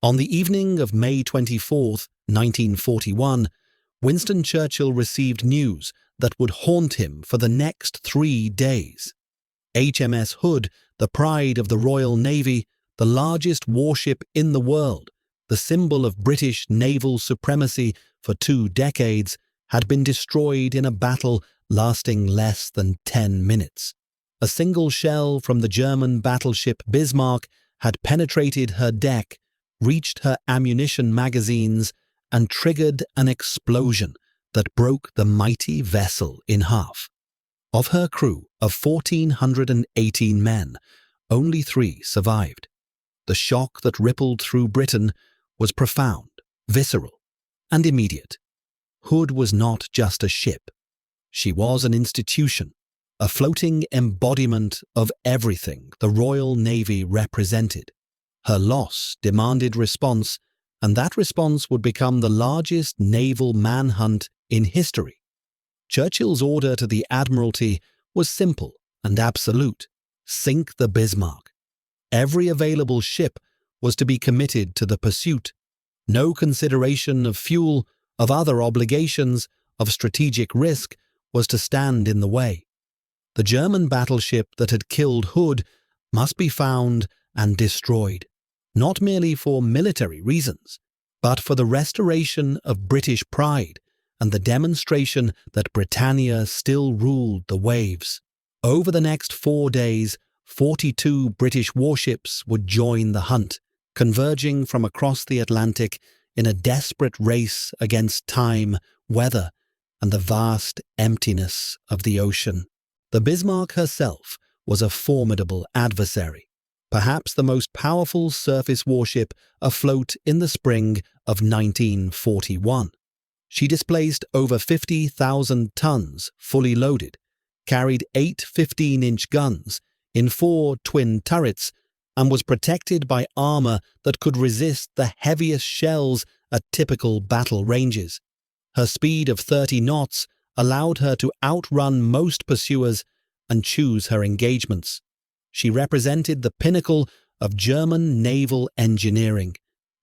On the evening of May 24, 1941, Winston Churchill received news that would haunt him for the next 3 days. HMS Hood, the pride of the Royal Navy, the largest warship in the world, the symbol of British naval supremacy for 2 decades, had been destroyed in a battle lasting less than 10 minutes. A single shell from the German battleship Bismarck had penetrated her deck, reached her ammunition magazines, and triggered an explosion that broke the mighty vessel in half. Of her crew of 1,418 men, only 3 survived. The shock that rippled through Britain was profound, visceral, and immediate. Hood was not just a ship. She was an institution, a floating embodiment of everything the Royal Navy represented. Her loss demanded response, and that response would become the largest naval manhunt in history. Churchill's order to the Admiralty was simple and absolute: sink the Bismarck. Every available ship was to be committed to the pursuit. No consideration of fuel, of other obligations, of strategic risk was to stand in the way. The German battleship that had killed Hood must be found and destroyed, not merely for military reasons, but for the restoration of British pride and the demonstration that Britannia still ruled the waves. Over the next 4 days, 42 British warships would join the hunt, converging from across the Atlantic in a desperate race against time, weather, and the vast emptiness of the ocean. The Bismarck herself was a formidable adversary, perhaps the most powerful surface warship afloat in the spring of 1941. She displaced over 50,000 tons fully loaded, carried 8 15-inch guns in 4 twin turrets, and was protected by armor that could resist the heaviest shells at typical battle ranges. Her speed of 30 knots allowed her to outrun most pursuers and choose her engagements. She represented the pinnacle of German naval engineering,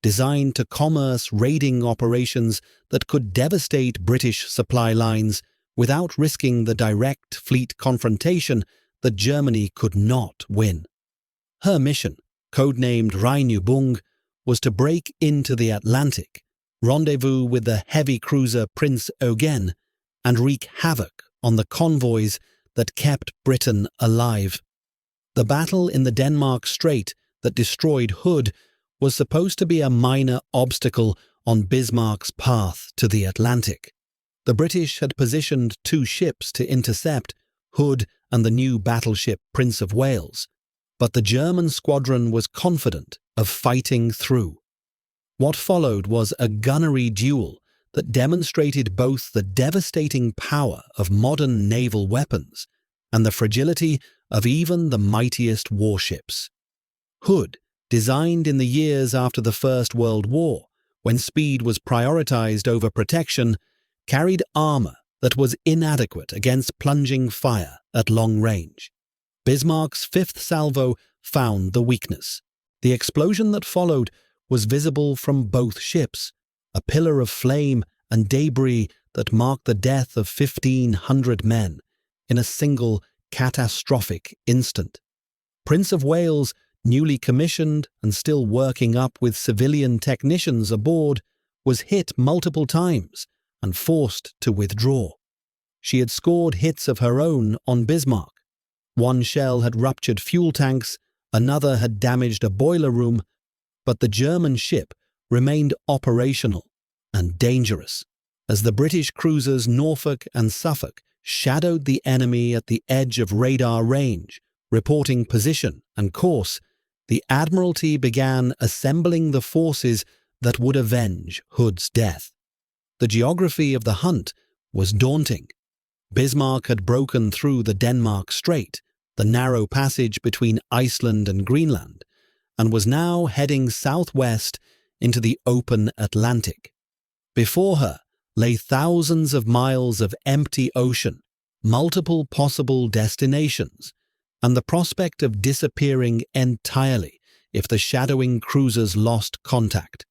designed to commerce raiding operations that could devastate British supply lines without risking the direct fleet confrontation that Germany could not win. Her mission, codenamed Rheinübung, was to break into the Atlantic, rendezvous with the heavy cruiser Prince Eugen, and wreak havoc on the convoys that kept Britain alive. The battle in the Denmark Strait that destroyed Hood was supposed to be a minor obstacle on Bismarck's path to the Atlantic. The British had positioned 2 ships to intercept Hood and the new battleship Prince of Wales, but the German squadron was confident of fighting through. What followed was a gunnery duel that demonstrated both the devastating power of modern naval weapons and the fragility of even the mightiest warships. Hood, designed in the years after the First World War, when speed was prioritized over protection, carried armor that was inadequate against plunging fire at long range. Bismarck's 5th salvo found the weakness. The explosion that followed was visible from both ships, a pillar of flame and debris that marked the death of 1,500 men in a single catastrophic instant. Prince of Wales, newly commissioned and still working up with civilian technicians aboard, was hit multiple times and forced to withdraw. She had scored hits of her own on Bismarck. One shell had ruptured fuel tanks, another had damaged a boiler room, but the German ship remained operational and dangerous as the British cruisers Norfolk and Suffolk shadowed the enemy at the edge of radar range, reporting position and course. The Admiralty began assembling the forces that would avenge Hood's death. The geography of the hunt was daunting. Bismarck had broken through the Denmark Strait, the narrow passage between Iceland and Greenland, and was now heading southwest into the open Atlantic. Before her lay thousands of miles of empty ocean, multiple possible destinations, and the prospect of disappearing entirely if the shadowing cruisers lost contact.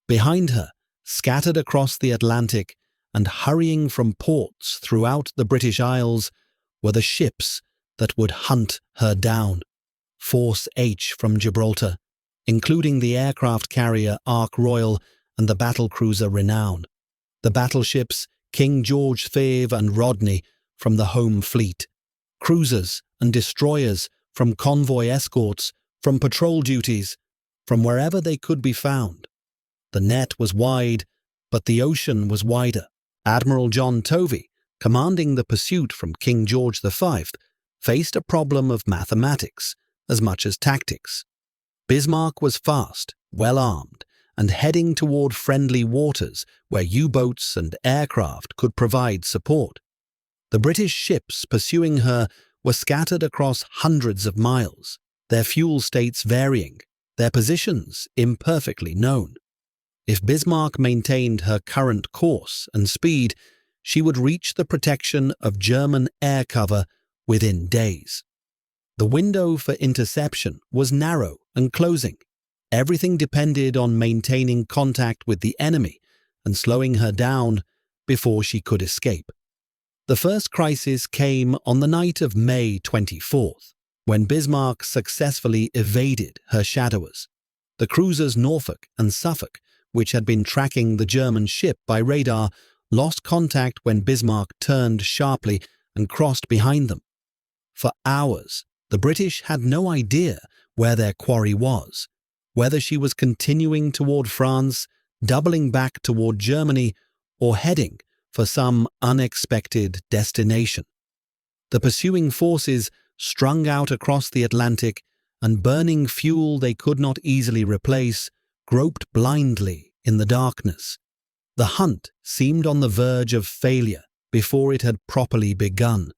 Behind her, scattered across the Atlantic and hurrying from ports throughout the British Isles, were the ships that would hunt her down. Force H from Gibraltar, including the aircraft carrier Ark Royal and the battlecruiser Renown. The battleships King George V and Rodney from the home fleet. Cruisers and destroyers from convoy escorts, from patrol duties, from wherever they could be found. The net was wide, but the ocean was wider. Admiral John Tovey, commanding the pursuit from King George V, faced a problem of mathematics as much as tactics. Bismarck was fast, well-armed, and heading toward friendly waters where U-boats and aircraft could provide support. The British ships pursuing her were scattered across hundreds of miles, their fuel states varying, their positions imperfectly known. If Bismarck maintained her current course and speed, she would reach the protection of German air cover within days. The window for interception was narrow and closing. Everything depended on maintaining contact with the enemy and slowing her down before she could escape. The first crisis came on the night of May 24th, when Bismarck successfully evaded her shadowers. The cruisers Norfolk and Suffolk, which had been tracking the German ship by radar, lost contact when Bismarck turned sharply and crossed behind them. For hours, the British had no idea where their quarry was, whether she was continuing toward France, doubling back toward Germany, or heading for some unexpected destination. The pursuing forces, strung out across the Atlantic and burning fuel they could not easily replace, groped blindly in the darkness. The hunt seemed on the verge of failure before it had properly begun.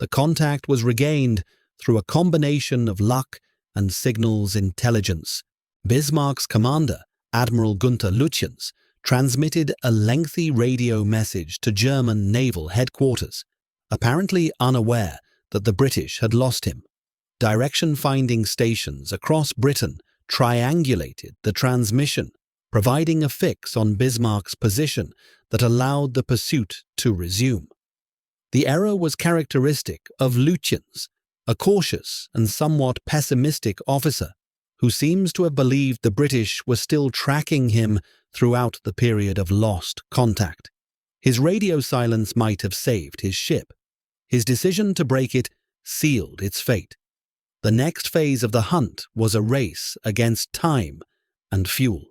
The contact was regained through a combination of luck and signals intelligence. Bismarck's commander, Admiral Gunther Lütjens, transmitted a lengthy radio message to German naval headquarters, apparently unaware that the British had lost him. Direction-finding stations across Britain triangulated the transmission, providing a fix on Bismarck's position that allowed the pursuit to resume. The error was characteristic of Lütjens, a cautious and somewhat pessimistic officer who seems to have believed the British were still tracking him throughout the period of lost contact. His radio silence might have saved his ship. His decision to break it sealed its fate. The next phase of the hunt was a race against time and fuel.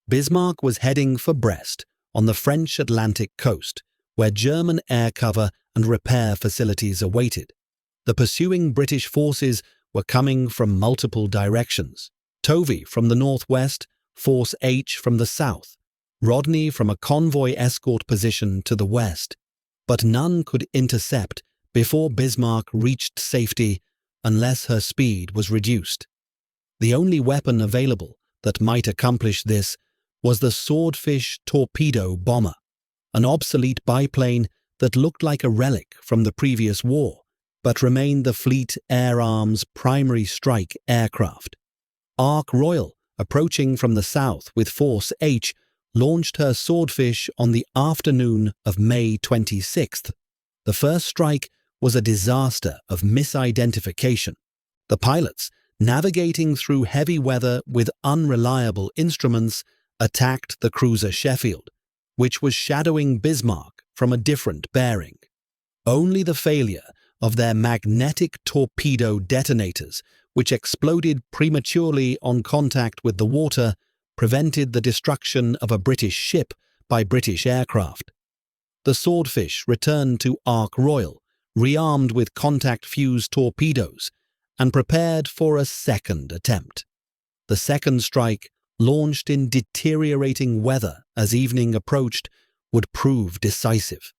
Bismarck was heading for Brest on the French Atlantic coast, where German air cover and repair facilities awaited. The pursuing British forces were coming from multiple directions. Tovey from the northwest, Force H from the south, Rodney from a convoy escort position to the west. But none could intercept before Bismarck reached safety unless her speed was reduced. The only weapon available that might accomplish this was the Swordfish torpedo bomber, an obsolete biplane that looked like a relic from the previous war, but remained the Fleet Air Arm's primary strike aircraft. Ark Royal, approaching from the south with Force H, launched her Swordfish on the afternoon of May 26th. The first strike was a disaster of misidentification. The pilots, navigating through heavy weather with unreliable instruments, attacked the cruiser Sheffield, which was shadowing Bismarck from a different bearing. Only the failure of their magnetic torpedo detonators, which exploded prematurely on contact with the water, prevented the destruction of a British ship by British aircraft. The Swordfish returned to Ark Royal, rearmed with contact-fused torpedoes, and prepared for a second attempt. The second strike, launched in deteriorating weather as evening approached, would prove decisive.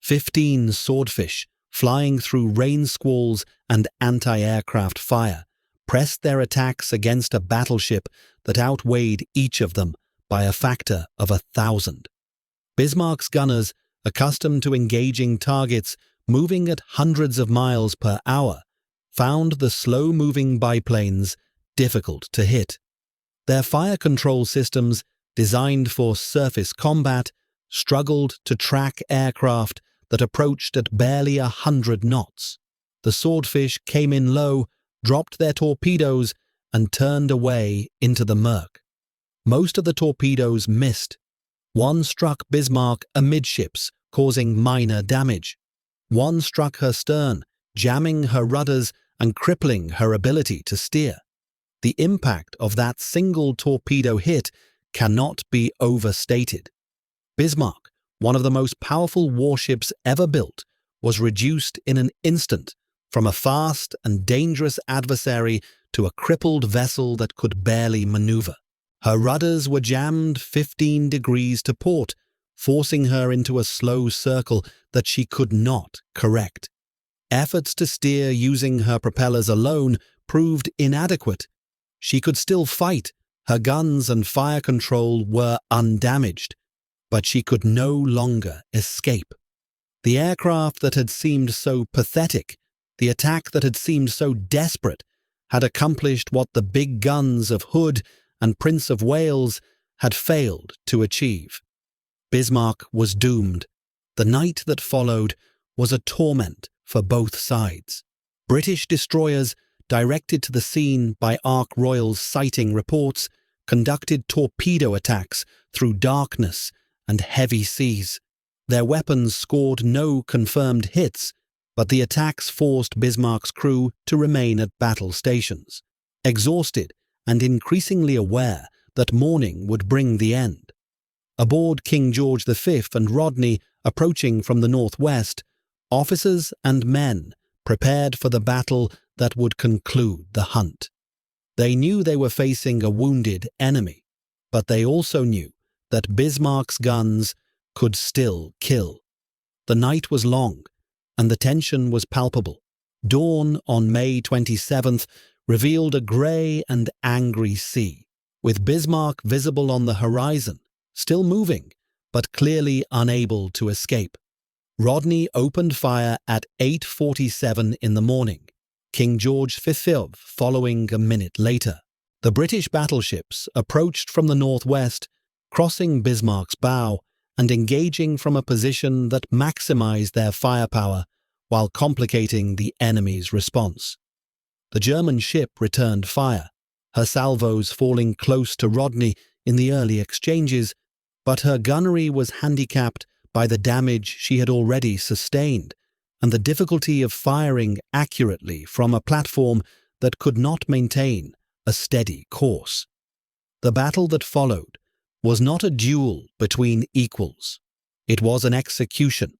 15 Swordfish, flying through rain squalls and anti-aircraft fire, pressed their attacks against a battleship that outweighed each of them by a factor of 1,000. Bismarck's gunners, accustomed to engaging targets moving at hundreds of miles per hour, found the slow-moving biplanes difficult to hit. Their fire control systems, designed for surface combat, struggled to track aircraft that approached at barely 100 knots. The Swordfish came in low, dropped their torpedoes, and turned away into the murk. Most of the torpedoes missed. One struck Bismarck amidships, causing minor damage. One struck her stern, jamming her rudders and crippling her ability to steer. The impact of that single torpedo hit cannot be overstated. Bismarck, one of the most powerful warships ever built, was reduced in an instant from a fast and dangerous adversary to a crippled vessel that could barely maneuver. Her rudders were jammed 15 degrees to port, forcing her into a slow circle that she could not correct. Efforts to steer using her propellers alone proved inadequate. She could still fight, her guns and fire control were undamaged, but she could no longer escape. The aircraft that had seemed so pathetic, the attack that had seemed so desperate, had accomplished what the big guns of Hood and Prince of Wales had failed to achieve. Bismarck was doomed. The night that followed was a torment for both sides. British destroyers, directed to the scene by Ark Royal's sighting reports, conducted torpedo attacks through darkness and heavy seas. Their weapons scored no confirmed hits, but the attacks forced Bismarck's crew to remain at battle stations, exhausted and increasingly aware that morning would bring the end. Aboard King George V and Rodney, approaching from the northwest, officers and men prepared for the battle that would conclude the hunt. They knew they were facing a wounded enemy, but they also knew that Bismarck's guns could still kill. The night was long, and the tension was palpable. Dawn on May 27th revealed a grey and angry sea, with Bismarck visible on the horizon, still moving, but clearly unable to escape. Rodney opened fire at 8:47 in the morning, King George V following a minute later. The British battleships approached from the northwest, crossing Bismarck's bow and engaging from a position that maximized their firepower while complicating the enemy's response. The German ship returned fire, her salvos falling close to Rodney in the early exchanges, but her gunnery was handicapped by the damage she had already sustained and the difficulty of firing accurately from a platform that could not maintain a steady course. The battle that followed was not a duel between equals. It was an execution.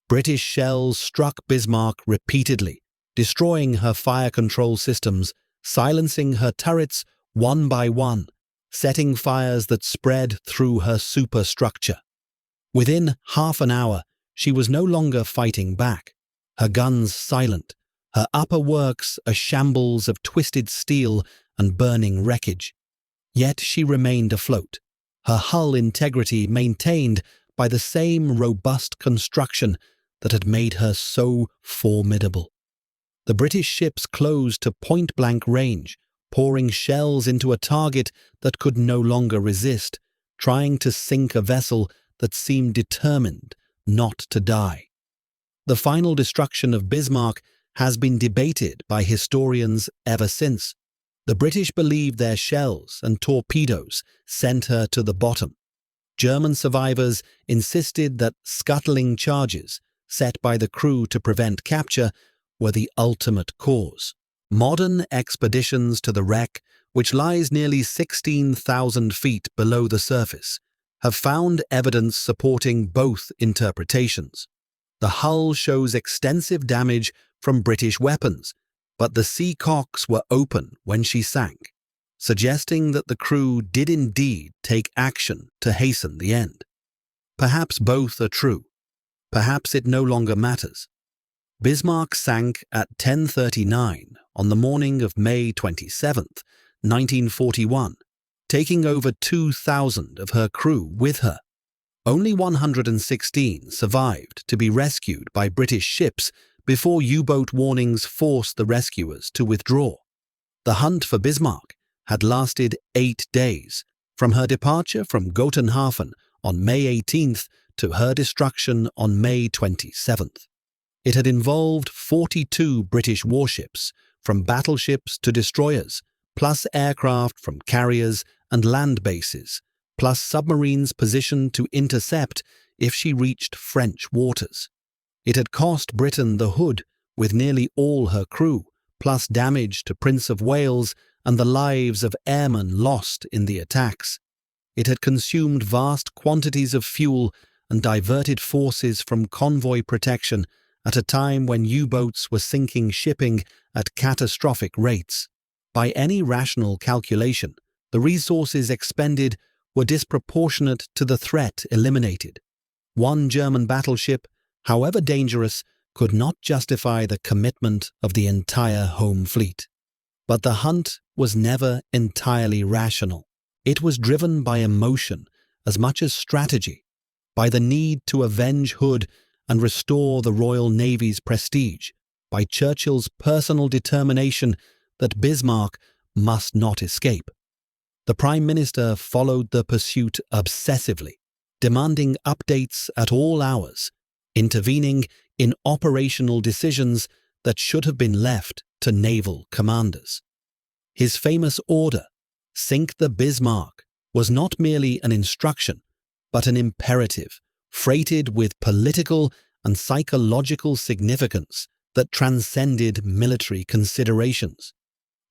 British shells struck Bismarck repeatedly, destroying her fire control systems, silencing her turrets one by one, setting fires that spread through her superstructure. Within half an hour, she was no longer fighting back, her guns silent, her upper works a shambles of twisted steel and burning wreckage. Yet she remained afloat, her hull integrity maintained by the same robust construction that had made her so formidable. The British ships closed to point-blank range, pouring shells into a target that could no longer resist, trying to sink a vessel that seemed determined not to die. The final destruction of Bismarck has been debated by historians ever since. The British believed their shells and torpedoes sent her to the bottom. German survivors insisted that scuttling charges set by the crew to prevent capture were the ultimate cause. Modern expeditions to the wreck, which lies nearly 16,000 feet below the surface, have found evidence supporting both interpretations. The hull shows extensive damage from British weapons, but the sea cocks were open when she sank, suggesting that the crew did indeed take action to hasten the end. Perhaps both are true. Perhaps it no longer matters. Bismarck sank at 10:39 on the morning of May 27th, 1941, taking over 2,000 of her crew with her. Only 116 survived to be rescued by British ships before U-boat warnings forced the rescuers to withdraw. The hunt for Bismarck had lasted 8 days, from her departure from Gotenhafen on May 18th to her destruction on May 27th. It had involved 42 British warships, from battleships to destroyers, plus aircraft from carriers and land bases, plus submarines positioned to intercept if she reached French waters. It had cost Britain the Hood, with nearly all her crew, plus damage to Prince of Wales and the lives of airmen lost in the attacks. It had consumed vast quantities of fuel and diverted forces from convoy protection at a time when U-boats were sinking shipping at catastrophic rates. By any rational calculation, the resources expended were disproportionate to the threat eliminated. One German battleship, however dangerous, could not justify the commitment of the entire home fleet. But the hunt was never entirely rational. It was driven by emotion as much as strategy, by the need to avenge Hood and restore the Royal Navy's prestige, by Churchill's personal determination that Bismarck must not escape. The Prime Minister followed the pursuit obsessively, demanding updates at all hours, intervening in operational decisions that should have been left to naval commanders. His famous order, "Sink the Bismarck," was not merely an instruction, but an imperative, freighted with political and psychological significance that transcended military considerations.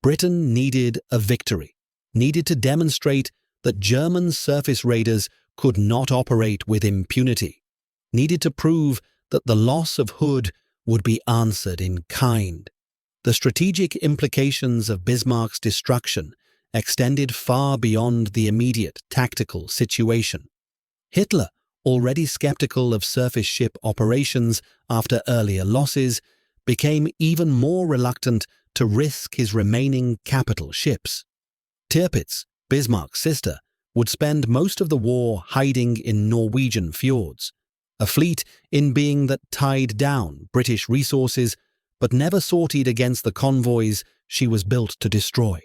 Britain needed a victory, needed to demonstrate that German surface raiders could not operate with impunity, needed to prove that the loss of Hood would be answered in kind. The strategic implications of Bismarck's destruction extended far beyond the immediate tactical situation. Hitler, already skeptical of surface ship operations after earlier losses, became even more reluctant to risk his remaining capital ships. Tirpitz, Bismarck's sister, would spend most of the war hiding in Norwegian fjords, a fleet in being that tied down British resources but never sortied against the convoys she was built to destroy.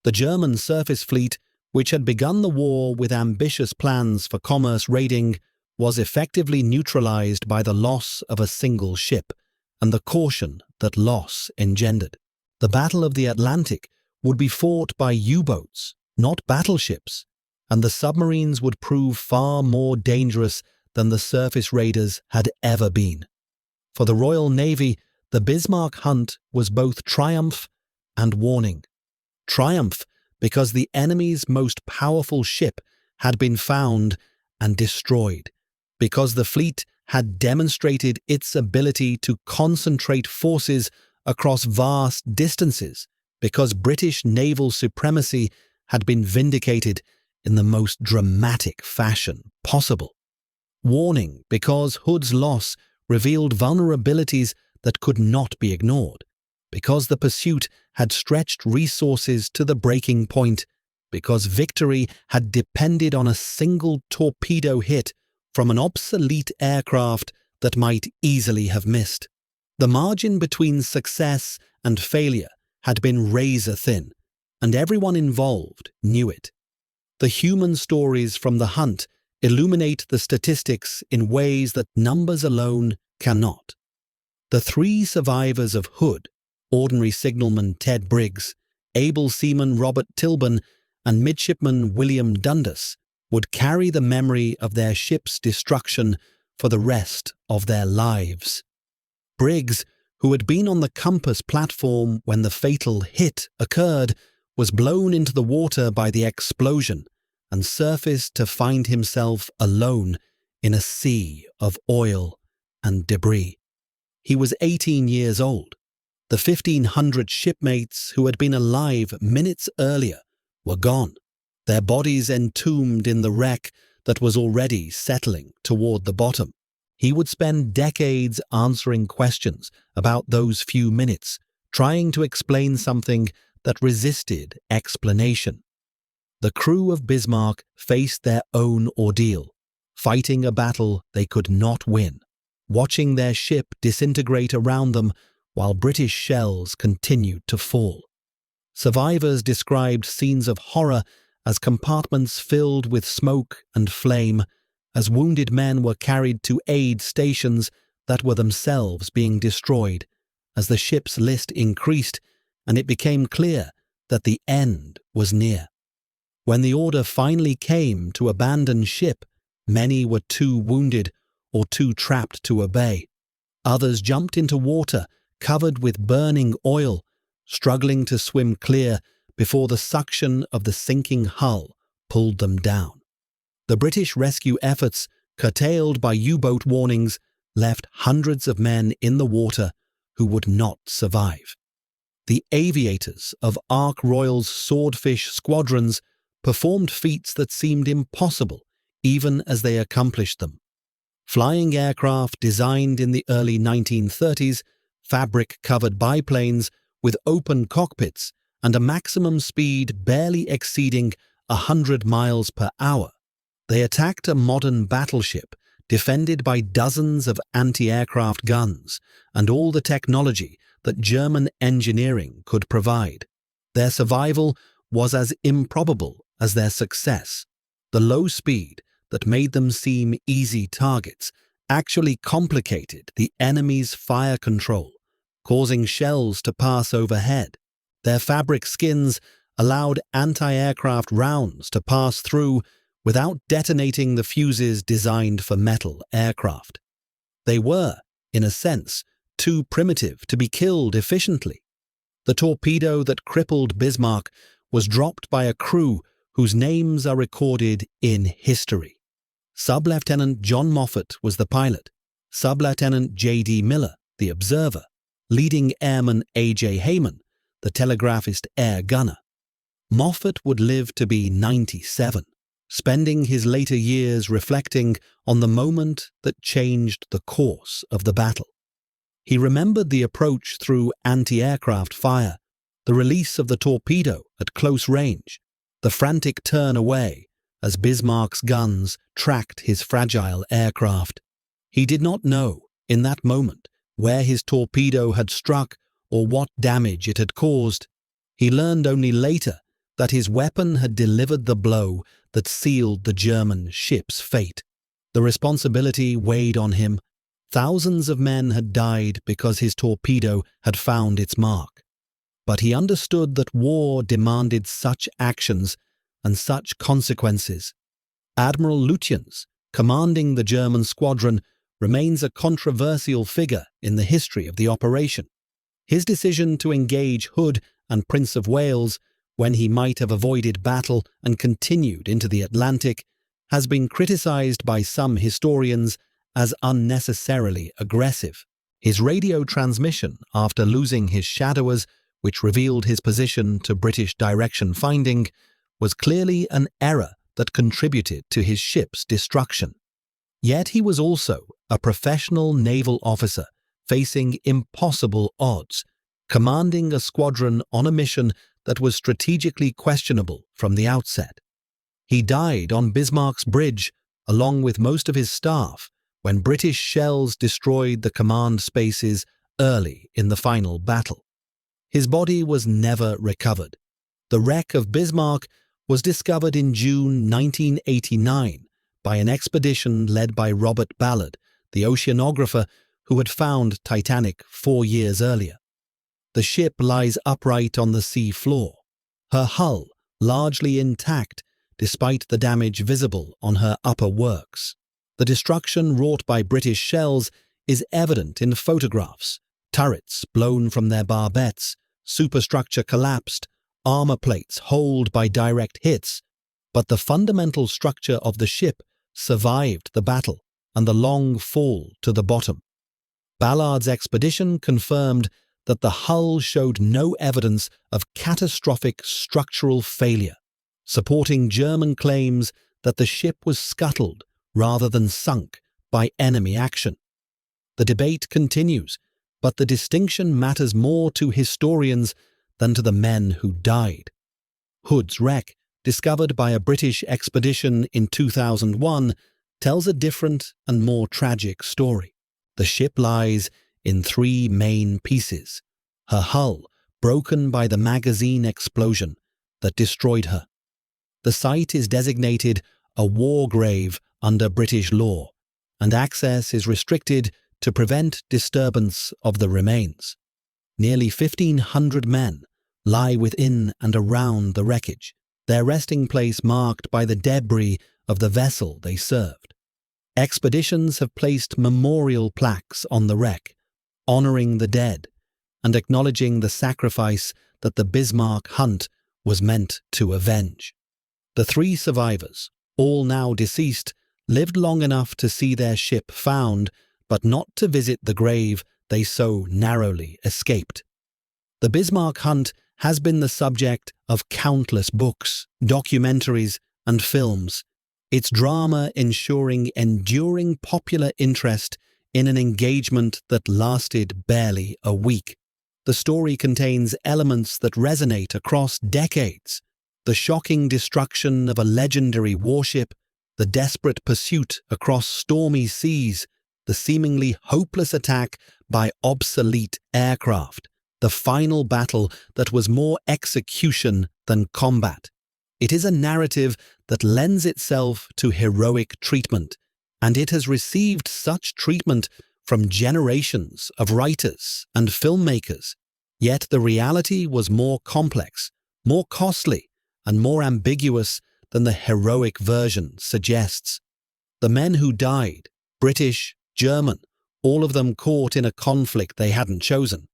The German surface fleet, which had begun the war with ambitious plans for commerce raiding, was effectively neutralized by the loss of a single ship and the caution that loss engendered. The Battle of the Atlantic would be fought by U-boats, not battleships, and the submarines would prove far more dangerous than the surface raiders had ever been. For the Royal Navy, the Bismarck hunt was both triumph and warning. Triumph because the enemy's most powerful ship had been found and destroyed, because the fleet had demonstrated its ability to concentrate forces across vast distances, because British naval supremacy had been vindicated in the most dramatic fashion possible. Warning because Hood's loss revealed vulnerabilities that could not be ignored, because the pursuit had stretched resources to the breaking point, because victory had depended on a single torpedo hit from an obsolete aircraft that might easily have missed. The margin between success and failure had been razor-thin, and everyone involved knew it. The human stories from the hunt illuminate the statistics in ways that numbers alone cannot. The 3 survivors of Hood, Ordinary Signalman Ted Briggs, able seaman Robert Tilburn, and Midshipman William Dundas, would carry the memory of their ship's destruction for the rest of their lives. Briggs, who had been on the compass platform when the fatal hit occurred, was blown into the water by the explosion and surfaced to find himself alone in a sea of oil and debris. He was 18 years old. The 1,500 shipmates who had been alive minutes earlier were gone, their bodies entombed in the wreck that was already settling toward the bottom. He would spend decades answering questions about those few minutes, trying to explain something that resisted explanation. The crew of Bismarck faced their own ordeal, fighting a battle they could not win, watching their ship disintegrate around them while British shells continued to fall. Survivors described scenes of horror as compartments filled with smoke and flame, as wounded men were carried to aid stations that were themselves being destroyed, as the ship's list increased and it became clear that the end was near. When the order finally came to abandon ship, many were too wounded or too trapped to obey. Others jumped into water covered with burning oil, struggling to swim clear before the suction of the sinking hull pulled them down. The British rescue efforts, curtailed by U-boat warnings, left hundreds of men in the water who would not survive. The aviators of Ark Royal's swordfish squadrons performed feats that seemed impossible even as they accomplished them. Flying aircraft designed in the early 1930s, fabric-covered biplanes with open cockpits and a maximum speed barely exceeding 100 miles per hour. They attacked a modern battleship defended by dozens of anti-aircraft guns and all the technology that German engineering could provide. Their survival was as improbable as their success. The low speed that made them seem easy targets actually complicated the enemy's fire control, causing shells to pass overhead. Their fabric skins allowed anti-aircraft rounds to pass through without detonating the fuses designed for metal aircraft. They were, in a sense, too primitive to be killed efficiently. The torpedo that crippled Bismarck was dropped by a crew whose names are recorded in history. Sub-Lieutenant John Moffat was the pilot, Sub-Lieutenant J.D. Miller, the observer, leading airman A.J. Hayman, the telegraphist air gunner. Moffat would live to be 97, spending his later years reflecting on the moment that changed the course of the battle. He remembered the approach through anti-aircraft fire, the release of the torpedo at close range, the frantic turn away as Bismarck's guns tracked his fragile aircraft. He did not know, in that moment, where his torpedo had struck or what damage it had caused. He learned only later that his weapon had delivered the blow that sealed the German ship's fate. The responsibility weighed on him. Thousands of men had died because his torpedo had found its mark. But he understood that war demanded such actions and such consequences. Admiral Lutyens, commanding the German squadron, remains a controversial figure in the history of the operation. His decision to engage Hood and Prince of Wales when he might have avoided battle and continued into the Atlantic has been criticized by some historians as unnecessarily aggressive. His radio transmission after losing his shadowers, which revealed his position to British direction finding, was clearly an error that contributed to his ship's destruction. Yet he was also a professional naval officer facing impossible odds, commanding a squadron on a mission that was strategically questionable from the outset. He died on Bismarck's bridge, along with most of his staff, when British shells destroyed the command spaces early in the final battle. His body was never recovered. The wreck of Bismarck was discovered in June 1989 by an expedition led by Robert Ballard, the oceanographer who had found Titanic 4 years earlier. The ship lies upright on the sea floor, her hull largely intact despite the damage visible on her upper works. The destruction wrought by British shells is evident in photographs: turrets blown from their barbettes, superstructure collapsed, armor plates holed by direct hits, but the fundamental structure of the ship survived the battle and the long fall to the bottom. Ballard's expedition confirmed that the hull showed no evidence of catastrophic structural failure, supporting German claims that the ship was scuttled rather than sunk by enemy action. The debate continues, but the distinction matters more to historians than to the men who died. Hood's wreck, discovered by a British expedition in 2001, tells a different and more tragic story. The ship lies in 3 main pieces: her hull, broken by the magazine explosion that destroyed her. The site is designated a war grave under British law, and access is restricted to prevent disturbance of the remains. Nearly 1,500 men lie within and around the wreckage, their resting place marked by the debris of the vessel they served. Expeditions have placed memorial plaques on the wreck, honouring the dead and acknowledging the sacrifice that the Bismarck hunt was meant to avenge. The 3 survivors, all now deceased, lived long enough to see their ship found, but not to visit the grave they so narrowly escaped. The Bismarck hunt has been the subject of countless books, documentaries, and films, its drama ensuring enduring popular interest in an engagement that lasted barely a week. The story contains elements that resonate across decades: the shocking destruction of a legendary warship, the desperate pursuit across stormy seas, the seemingly hopeless attack by obsolete aircraft, the final battle that was more execution than combat. It is a narrative that lends itself to heroic treatment, and it has received such treatment from generations of writers and filmmakers. Yet the reality was more complex, more costly, and more ambiguous than the heroic version suggests. The men who died, British, German, all of them caught in a conflict they hadn't chosen,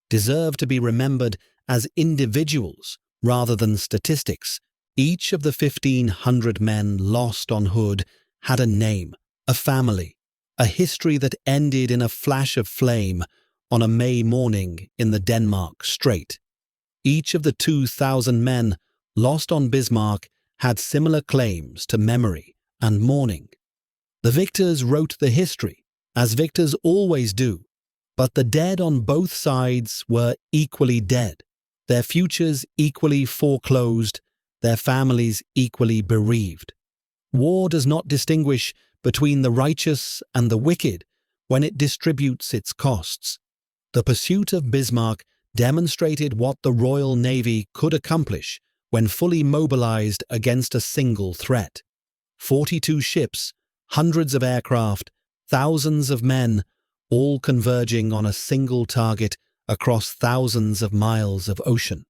deserve to be remembered as individuals rather than statistics. Each of the 1,500 men lost on Hood had a name, a family, a history that ended in a flash of flame on a May morning in the Denmark Strait. Each of the 2,000 men lost on Bismarck had similar claims to memory and mourning. The victors wrote the history, as victors always do, but the dead on both sides were equally dead, their futures equally foreclosed, their families equally bereaved. War does not distinguish between the righteous and the wicked when it distributes its costs. The pursuit of Bismarck demonstrated what the Royal Navy could accomplish when fully mobilized against a single threat. 42 ships, hundreds of aircraft, thousands of men, all converging on a single target across thousands of miles of ocean.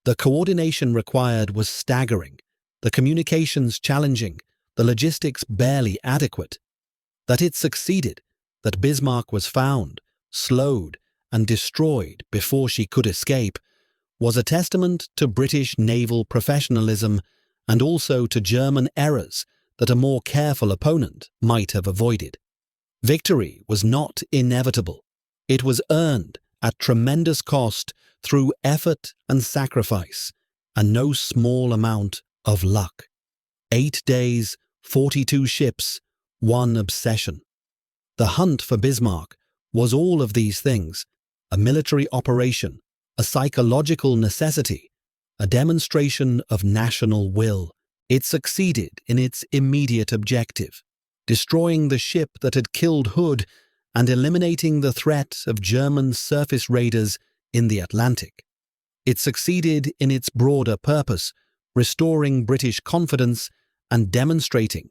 The coordination required was staggering, the communications challenging, the logistics barely adequate. That it succeeded, that Bismarck was found, slowed, and destroyed before she could escape, was a testament to British naval professionalism and also to German errors that a more careful opponent might have avoided. Victory was not inevitable. It was earned at tremendous cost through effort and sacrifice, and no small amount of luck. 8 days, 42 ships, one obsession. The hunt for Bismarck was all of these things: a military operation, a psychological necessity, a demonstration of national will. It succeeded in its immediate objective, destroying the ship that had killed Hood and eliminating the threat of German surface raiders in the Atlantic. It succeeded in its broader purpose, restoring British confidence and demonstrating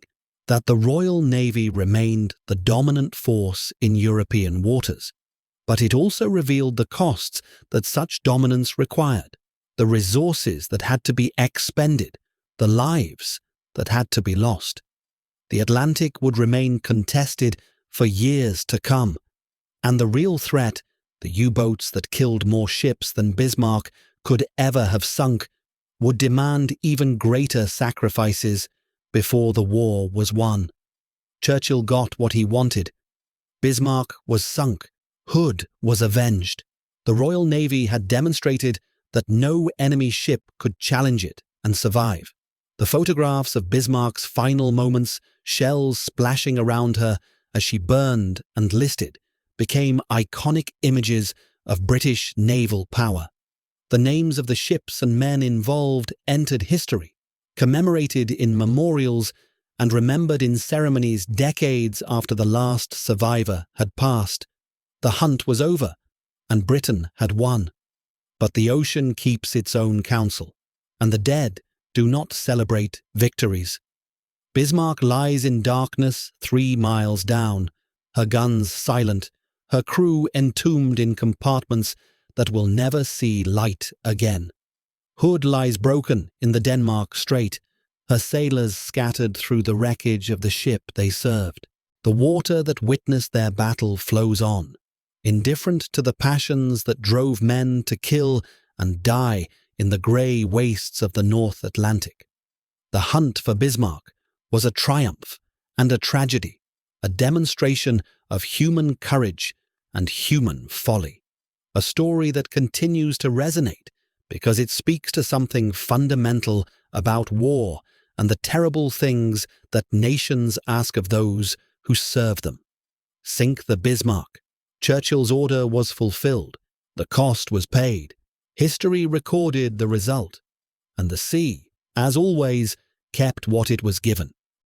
that the Royal Navy remained the dominant force in European waters. But it also revealed the costs that such dominance required, the resources that had to be expended, the lives that had to be lost. The Atlantic would remain contested for years to come, and the real threat, the U-boats that killed more ships than Bismarck could ever have sunk, would demand even greater sacrifices before the war was won. Churchill got what he wanted. Bismarck was sunk. Hood was avenged. The Royal Navy had demonstrated that no enemy ship could challenge it and survive. The photographs of Bismarck's final moments, shells splashing around her as she burned and listed, became iconic images of British naval power. The names of the ships and men involved entered history, commemorated in memorials and remembered in ceremonies decades after the last survivor had passed. The hunt was over, and Britain had won. But the ocean keeps its own counsel, and the dead do not celebrate victories. Bismarck lies in darkness 3 miles down, her guns silent, her crew entombed in compartments that will never see light again. Hood lies broken in the Denmark Strait, her sailors scattered through the wreckage of the ship they served. The water that witnessed their battle flows on, indifferent to the passions that drove men to kill and die in the grey wastes of the North Atlantic. The hunt for Bismarck was a triumph and a tragedy, a demonstration of human courage and human folly. A story that continues to resonate because it speaks to something fundamental about war and the terrible things that nations ask of those who serve them. Sink the Bismarck. Churchill's order was fulfilled. The cost was paid. History recorded the result. And the sea, as always, kept what it was given.